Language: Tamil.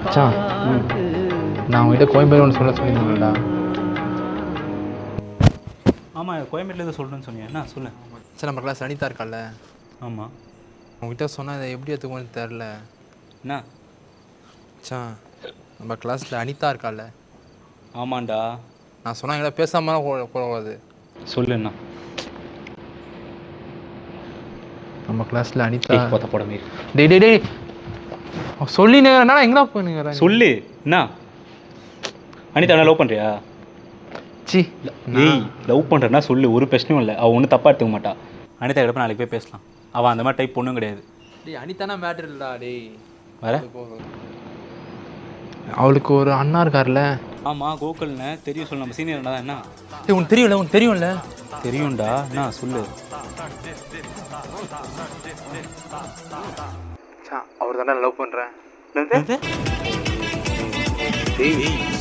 மச்சான் நான் உங்ககிட்ட கோயம்பேடு ஒன்று சொல்லியிருந்தேன்டா. ஆமாம் கோயம்பேட்டில் சொல்கிறேன்னு சொன்னீங்க. என்ன சொல்லு. சார் நம்ம கிளாஸ் அனிதா இருக்கால. ஆமாம். உங்ககிட்ட சொன்னால் அதை எப்படி எடுத்துக்கோன்னு தெரில. என்ன மச்சான் நம்ம கிளாஸில் அனிதா இருக்கால. ஆமாண்டா. நான் சொன்னால் எங்களை பேசாமல் போகக்கூடாது. சொல்லுண்ணா. நம்ம கிளாஸில் அனிதா பார்த்த போட மாரி. டே சொல்லினேண்ணா எங்கடா போனீங்க சொல்லு. என்ன அனிதா என்ன லவ் பண்ணுறியா? சி ஏய் லவ் பண்ணுறேன்னா சொல்லு, ஒரு பிரச்சனையும் இல்லை. அவள் ஒன்றும் தப்பாக எடுத்துக்க மாட்டா. அனிதா கிட்ட நாளைக்கு போய் பேசலாம். அவள் அந்த மாதிரி டைப் பொண்ணும் கிடையாது. டேய் அனிதானா மேட்ரு இல்லைடா. டேய் வேற அவளுக்கு ஒரு அண்ணா இருக்கார்ல. ஆமாம் கோகுல்ண்ணே தெரியும். சொல்லு. நம்ம சீனியர்ண்ணா தான். என்ன உனக்கு தெரியும்ல? உனக்கு தெரியும்ல? தெரியும்டா. என்ன சொல்லு. அவர் தானே லவ் பண்ணுறேன். டேய்